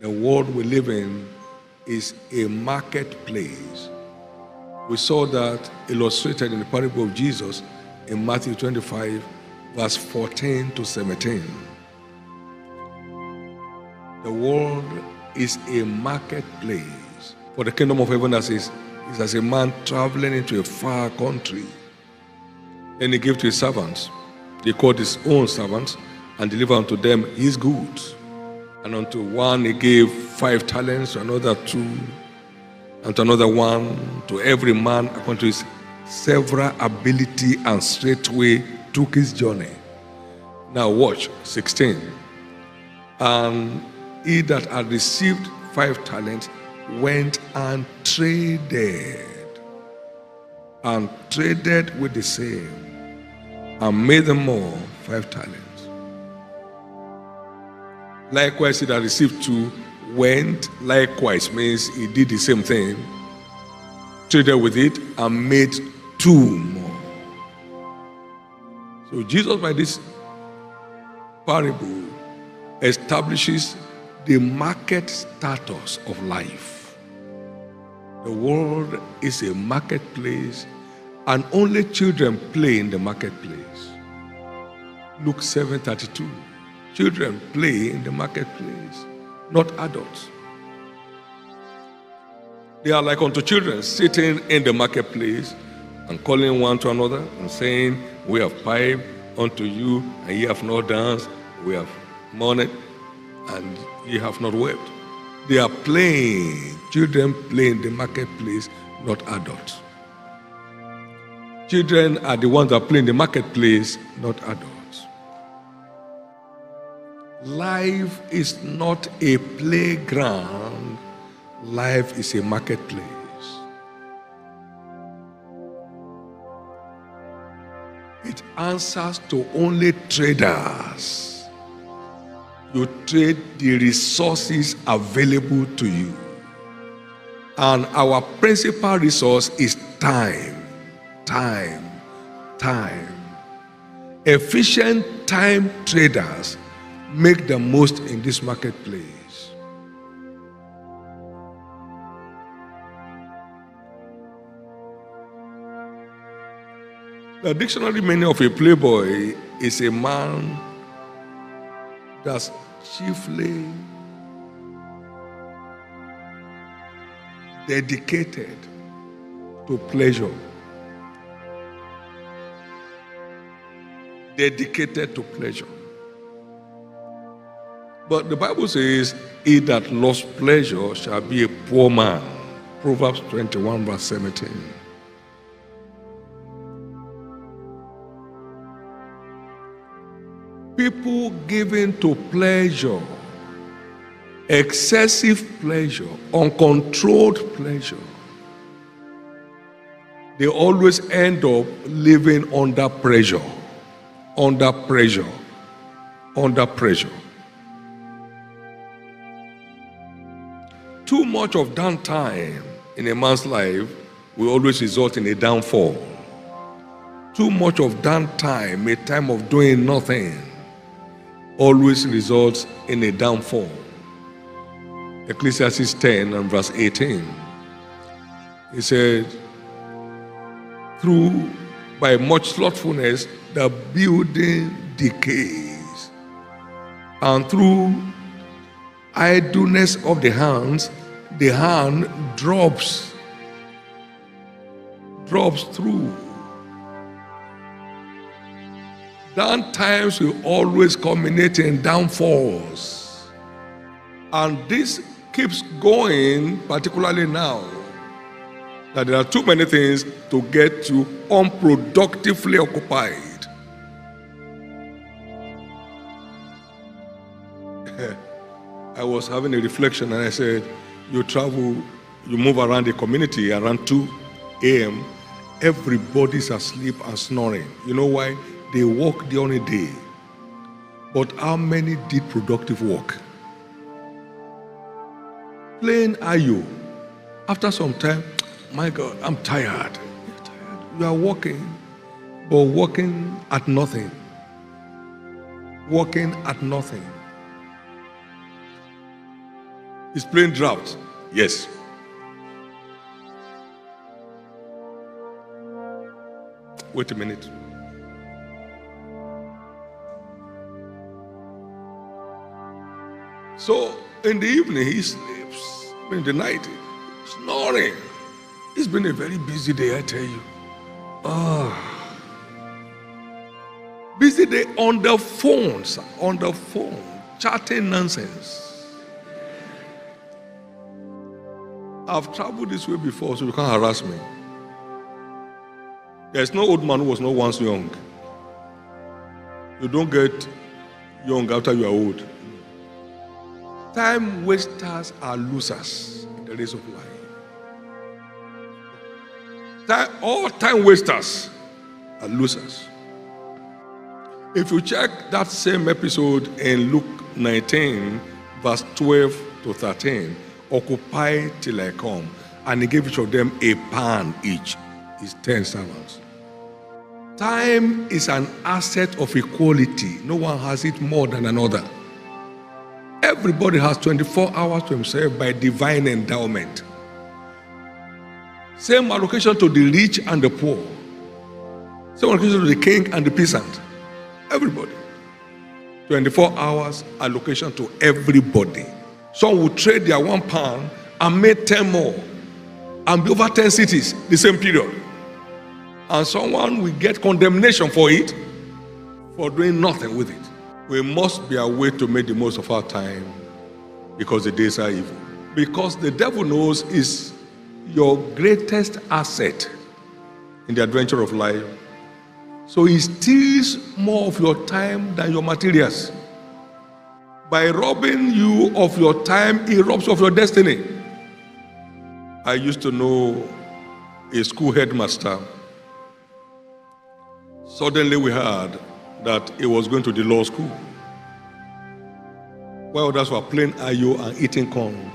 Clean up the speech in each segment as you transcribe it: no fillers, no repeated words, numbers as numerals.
The world we live in is a marketplace. We saw that illustrated in the parable of Jesus in Matthew 25, verse 14 to 17. The world is a marketplace. For the kingdom of heaven is as a man traveling into a far country. Then he gave to his servants. He called his own servants and delivered unto them his goods. And unto one he gave 5 talents, to another 2, and to another 1, to every man according to his several ability, and straightway took his journey. Now watch, 16. And he that had received 5 talents went and traded with the same, and made them more 5 talents. Likewise, he that received 2 went likewise, means he did the same thing, traded with it, and made 2 more. So Jesus, by this parable, establishes the market status of life. The world is a marketplace, and only children play in the marketplace. Luke 7:32. Children play in the marketplace, not adults. They are like unto children sitting in the marketplace and calling one to another and saying, we have piped unto you, and ye have not danced. We have mourned, and ye have not wept. They are playing. Children play in the marketplace, not adults. Children are the ones that play in the marketplace, not adults. Life is not a playground. Life is a marketplace. It answers to only traders. You trade the resources available to you. And our principal resource is time. Time. Efficient time traders make the most in this marketplace. The dictionary meaning of a playboy is a man that's chiefly dedicated to pleasure. Dedicated to pleasure. But the Bible says, he that loves pleasure shall be a poor man. Proverbs 21, verse 17. People given to pleasure, excessive pleasure, uncontrolled pleasure, they always end up living under pressure. Under pressure. Under pressure. Too much of downtime in a man's life will always result in a downfall. Too much of downtime, a time of doing nothing, always results in a downfall. Ecclesiastes 10 and verse 18. He said, by much slothfulness, the building decays, and through idleness of the hands, the hand drops through. Down times will always culminate in downfalls. And this keeps going, particularly now, that there are too many things to get to unproductively occupied. I was having a reflection and I said, you travel, you move around the community around 2 a.m., everybody's asleep and snoring. You know why? They work during the day. But how many did productive work? Playing Ayo. After some time, my God, I'm tired. You're tired. You are working, but working at nothing. Working at nothing. He's playing draft. Yes. Wait a minute. So in the evening he sleeps. In the night, snoring. It's been a very busy day, I tell you. Busy day on the phone, chatting nonsense. I've traveled this way before, so you can't harass me. There's no old man who was not once young. You don't get young after you are old. Time wasters are losers in the race of life. All time wasters are losers. If you check that same episode in Luke 19, verse 12 to 13, occupy till I come, and he gave each of them a pan each, his 10 servants. Time is an asset of equality. No one has it more than another. Everybody has 24 hours to himself by divine endowment. Same allocation to the rich and the poor. Same allocation to the king and the peasant. Everybody. 24 hours allocation to everybody. Some will trade their 1 pound and make 10 more and be over 10 cities the same period. And someone will get condemnation for it, for doing nothing with it. We must be aware to make the most of our time, because the days are evil. Because the devil knows is your greatest asset in the adventure of life. So he steals more of your time than your materials. By robbing you of your time, he robs you of your destiny. I used to know a school headmaster. Suddenly we heard that he was going to the law school. While others were playing ayo and eating corn,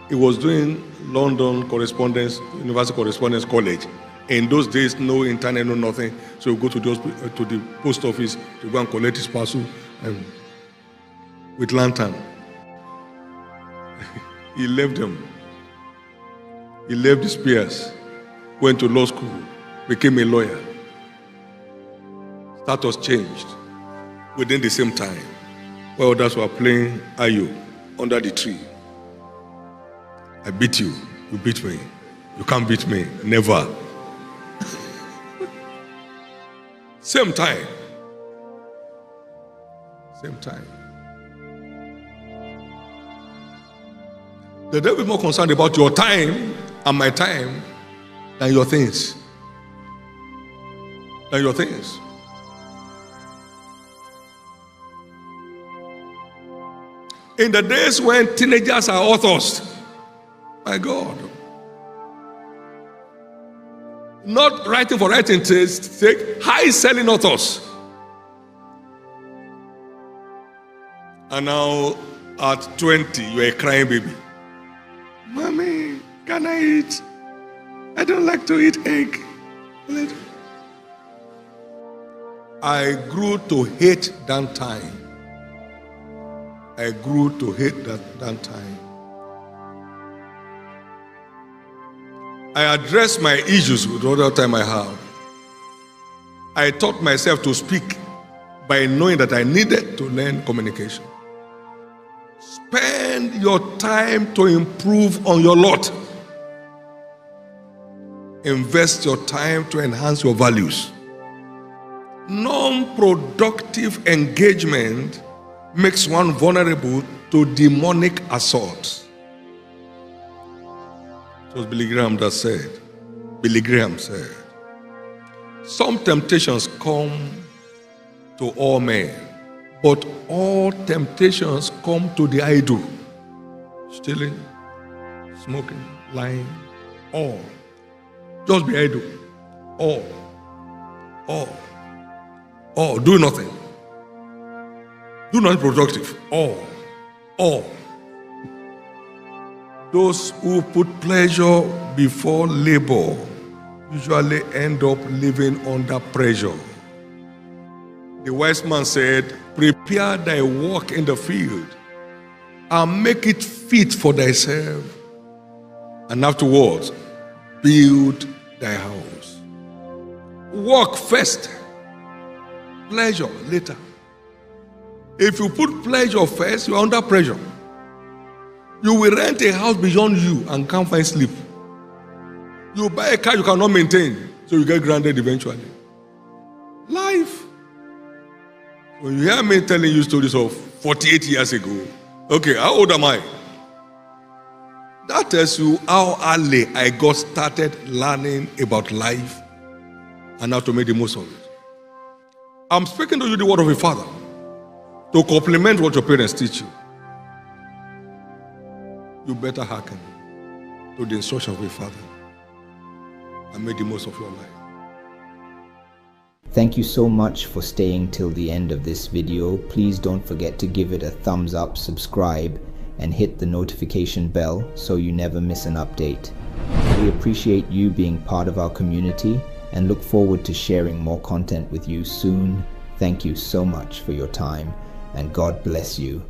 he was doing London correspondence, University Correspondence College. In those days, no internet, no nothing. So he would go to the post office to go and collect his parcel and with lantern. He left them. He left his peers, went to law school, became a lawyer. Status changed within the same time. While others were playing ayo under the tree. I beat you, you beat me. You can't beat me, never. Same time. Same time. The devil is more concerned about your time and my time than your things. Than your things. In the days when teenagers are authors, my God, not writing for writing's sake, high-selling authors. And now at 20, you're a crying baby. Mommy, can I eat? I don't like to eat egg. I grew to hate that time. I grew to hate that time. I addressed my issues with all the time I have. I taught myself to speak by knowing that I needed to learn communication. Spend your time to improve on your lot. Invest your time to enhance your values. Non-productive engagement makes one vulnerable to demonic assault. It was Billy Graham that said, some temptations come to all men, but all temptations come to the idle. Stealing, smoking, lying, all. Just be idle. All. Do nothing. Do nothing productive. All. Those who put pleasure before labor usually end up living under pressure. The wise man said, prepare thy work in the field, and make it fit for thyself, and afterwards build thy house. Work first, pleasure later. If you put pleasure first, you are under pressure. You will rent a house beyond you and can't find sleep. You buy a car you cannot maintain, so you get grounded eventually. Life. When you hear me telling you stories of 48 years ago, okay, how old am I? That tells you how early I got started learning about life and how to make the most of it. I'm speaking to you the word of a father to complement what your parents teach you. You better hearken to the instruction of a father and make the most of your life. Thank you so much for staying till the end of this video. Please don't forget to give it a thumbs up, subscribe, and hit the notification bell so you never miss an update. We appreciate you being part of our community and look forward to sharing more content with you soon. Thank you so much for your time, and God bless you.